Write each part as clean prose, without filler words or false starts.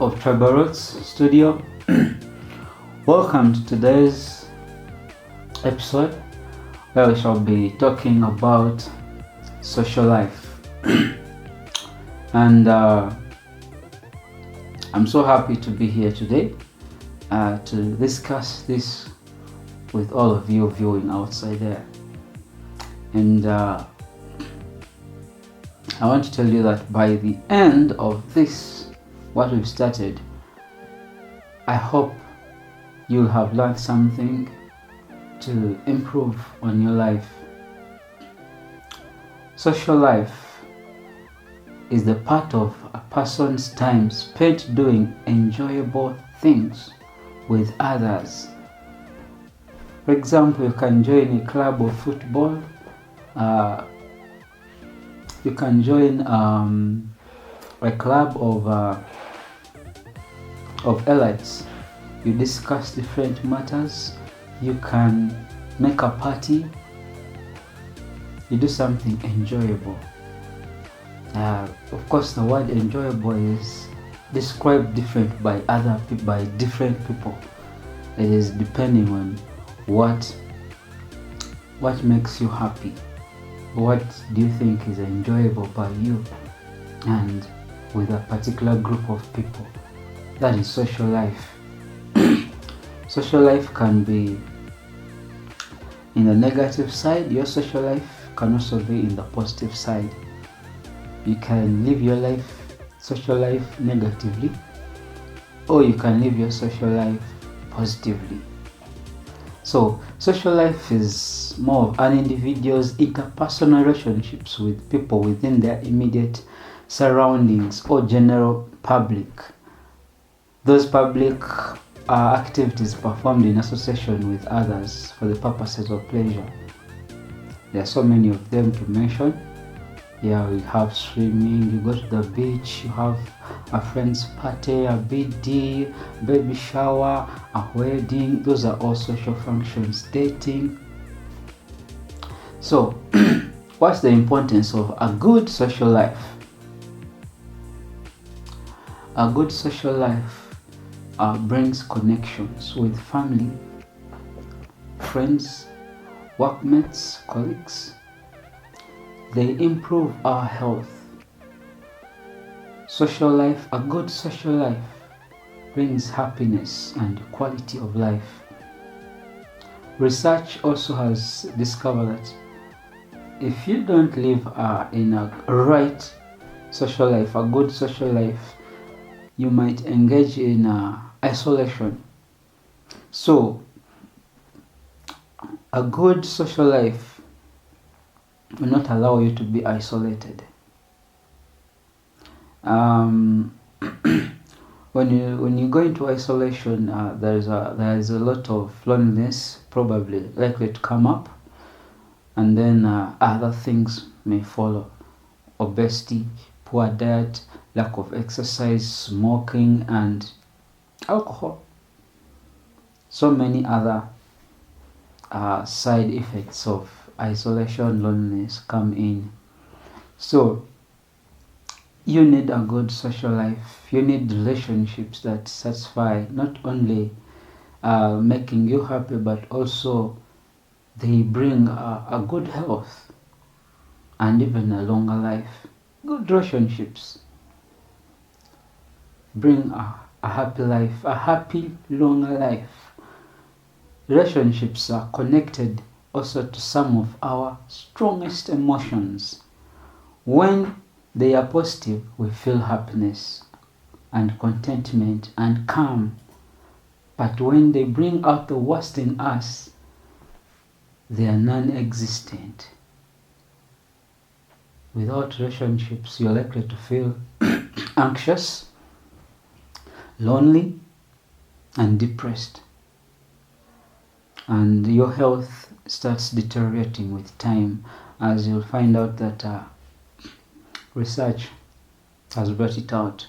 of Tribal Roots Studio. Welcome to today's episode where we shall be talking about social life. And I'm so happy to be here today to discuss this with all of you viewing outside there. And I want to tell you that by the end of this, what we've started, I hope you'll have learned something to improve on your life. Social life is the part of a person's time spent doing enjoyable things with others. For example, you can join a club of football, you can join a club of elites. You discuss different matters. You can make a party. You do something enjoyable. Of course, the word enjoyable is described different by different people. It is depending on what makes you happy. What do you think is enjoyable by you and with a particular group of people? That is social life. Social life can be in the negative side. Your social life can also be in the positive side. You can live your social life negatively, or you can live your social life positively. So social life is more of an individual's interpersonal relationships with people within their immediate surroundings or general public. Those public activities performed in association with others for the purposes of pleasure. There are so many of them to mention. Yeah, we have swimming, you go to the beach, you have a friend's party, a BD, baby shower, a wedding. Those are all social functions. Dating. So, what's the importance of a good social life? A good social life brings connections with family, friends, workmates, colleagues. They improve our health. Social life, a good social life, brings happiness and quality of life. Research also has discovered that if you don't live in a right social life, a good social life, you might engage in isolation. So, a good social life will not allow you to be isolated. When you go into isolation, there is a lot of loneliness probably likely to come up, and then other things may follow: obesity, poor diet, lack of exercise, smoking, and alcohol. So many other side effects of isolation, loneliness come in. So you need a good social life. You need relationships that satisfy, not only making you happy, but also they bring a good health and even a longer life. Good relationships bring a happy life, a happy longer life. Relationships are connected also to some of our strongest emotions. When they are positive, we feel happiness and contentment and calm. But when they bring out the worst in us, they are non-existent. Without relationships, you're likely to feel anxious, lonely, and depressed. And your health starts deteriorating with time, as you'll find out that research has brought it out.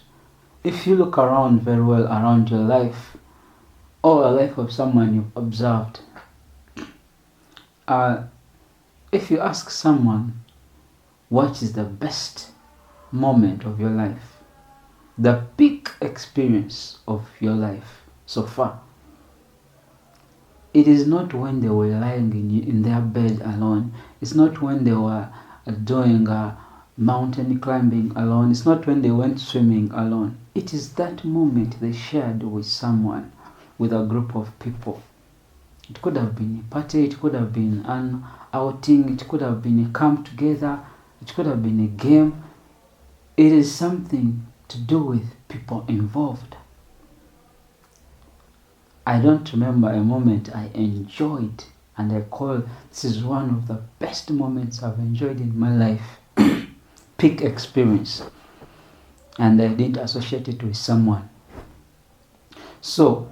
If you look around very well around your life, or a life of someone you've observed, if you ask someone what is the best moment of your life, the peak experience of your life so far. It is not when they were lying in their bed alone. It's not when they were doing mountain climbing alone. It's not when they went swimming alone. It is that moment they shared with someone, with a group of people. It could have been a party, it could have been an outing, it could have been a come together, it could have been a game. It is something to do with people involved. I don't remember a moment I enjoyed and I call this is one of the best moments I've enjoyed in my life. Peak experience. And I didn't associate it with someone. So,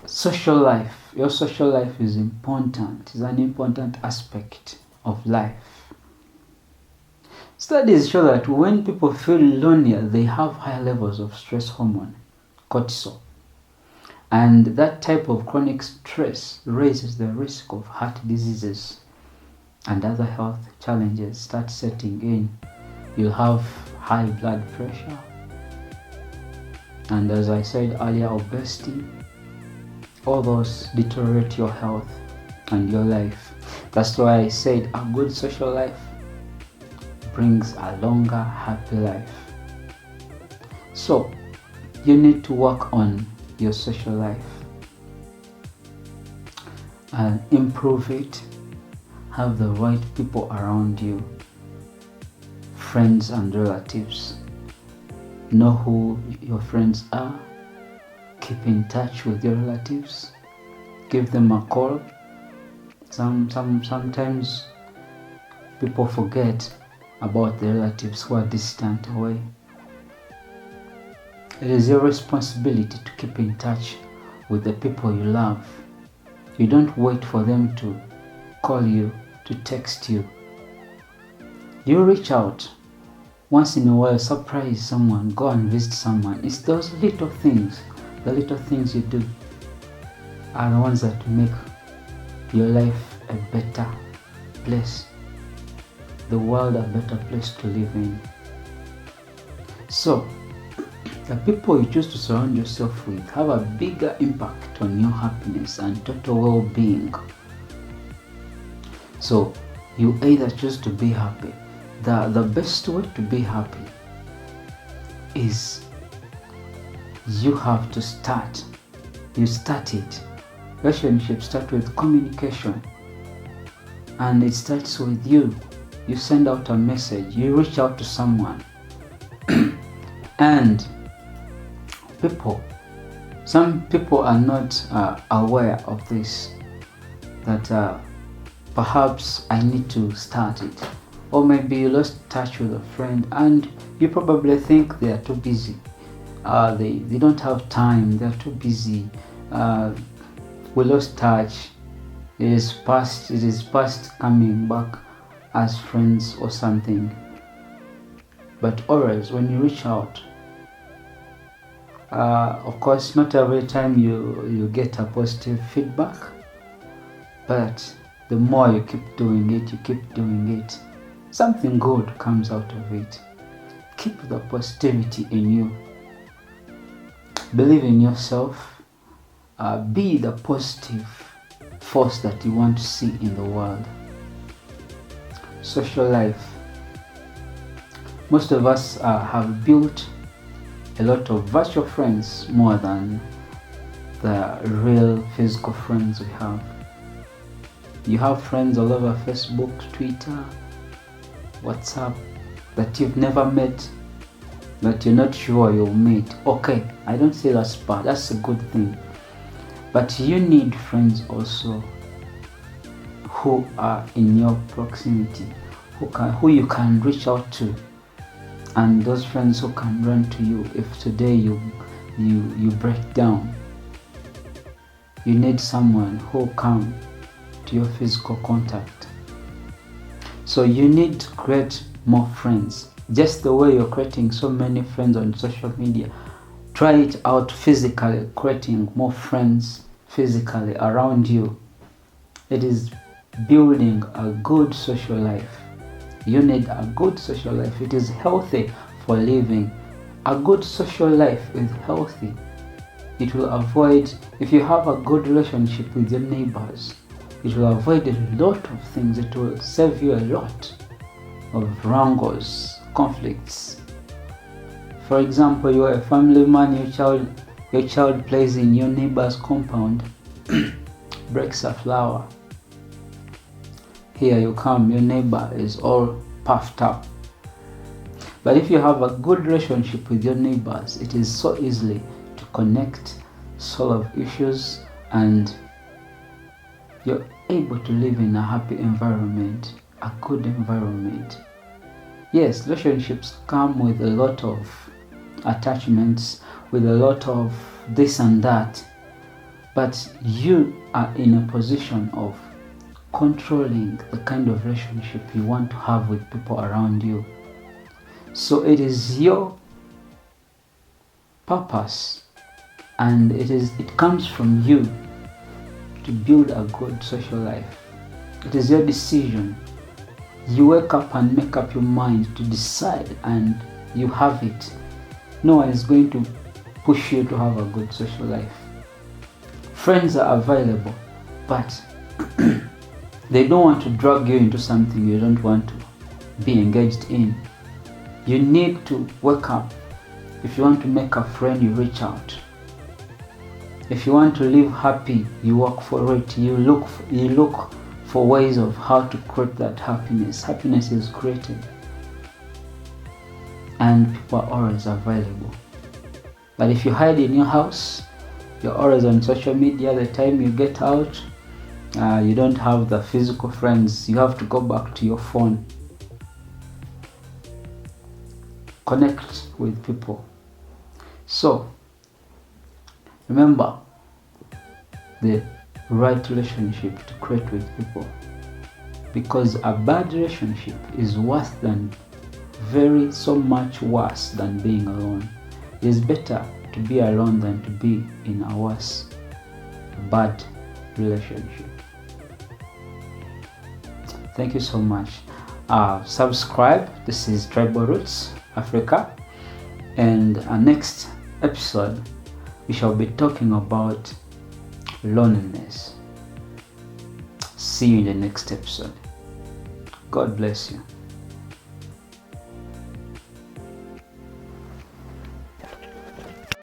social life. Your social life is important. It's an important aspect of life. Studies show that when people feel lonelier, they have higher levels of stress hormone, cortisol. And that type of chronic stress raises the risk of heart diseases and other health challenges start setting in. You'll have high blood pressure. And as I said earlier, obesity. All those deteriorate your health and your life. That's why I said a good social life brings a longer, happy life. So, you need to work on your social life and improve it. Have the right people around you, friends and relatives. Know who your friends are. Keep in touch with your relatives. Give them a call. Sometimes people forget about the relatives who are distant away. It is your responsibility to keep in touch with the people you love. You don't wait for them to call you, to text you. You reach out. Once in a while, surprise someone, go and visit someone. It's those little things, the little things you do are the ones that make your life a better place, the world a better place to live in. So, the people you choose to surround yourself with have a bigger impact on your happiness and total well-being. So, you either choose to be happy. The best way to be happy is you have to start. You start it. Relationships start with communication. And it starts with you. You send out a message. You reach out to someone. And some people are not aware of this, that perhaps I need to start it. Or maybe you lost touch with a friend and you probably think they are too busy. They don't have time, they're too busy. We lost touch. It is past coming back as friends or something. But always when you reach out, of course not every time you get a positive feedback, but the more you keep doing it, something good comes out of it. Keep the positivity in you. Believe in yourself. Be the positive force that you want to see in the world. Social life. Most of us have built a lot of virtual friends more than the real physical friends we have. You have friends all over Facebook, Twitter, WhatsApp that you've never met, but you're not sure you'll meet. Okay, I don't say that's bad, that's a good thing. But you need friends also who are in your proximity, who you can reach out to, and those friends who can run to you if today you break down. You need someone who will come to your physical contact. So you need to create more friends. Just the way you're creating so many friends on social media, try it out physically, creating more friends physically around you. It is building a good social life. You need a good social life. It is healthy for living. A good social life is healthy. It will avoid, if you have a good relationship with your neighbors, it will avoid a lot of things. It will save you a lot of wrangles, conflicts. For example, you are a family man, your child plays in your neighbor's compound, breaks a flower. Here you come, your neighbor is all puffed up. But if you have a good relationship with your neighbors, it is so easily to connect, solve issues, and you're able to live in a happy environment, a good environment. Yes, relationships come with a lot of attachments, with a lot of this and that, but you are in a position of controlling the kind of relationship you want to have with people around you. So it is your purpose, and it comes from you to build a good social life. It is your decision. You wake up and make up your mind to decide, and you have it. No one is going to push you to have a good social life. Friends are available, but they don't want to drag you into something you don't want to be engaged in. You need to wake up. If you want to make a friend, you reach out. If you want to live happy, you work for it. You look for ways of how to create that happiness. Happiness is created, and people are always available. But if you hide in your house, you're always on social media. The time you get out, you don't have the physical friends. You have to go back to your phone. Connect with people. So remember the right relationship to create with people, because a bad relationship is worse than so much worse than being alone. It is better to be alone than to be in a bad relationship. Thank you so much. Subscribe. This is Tribal Roots Africa, and our next episode we shall be talking about loneliness. See you in the next episode. God bless you.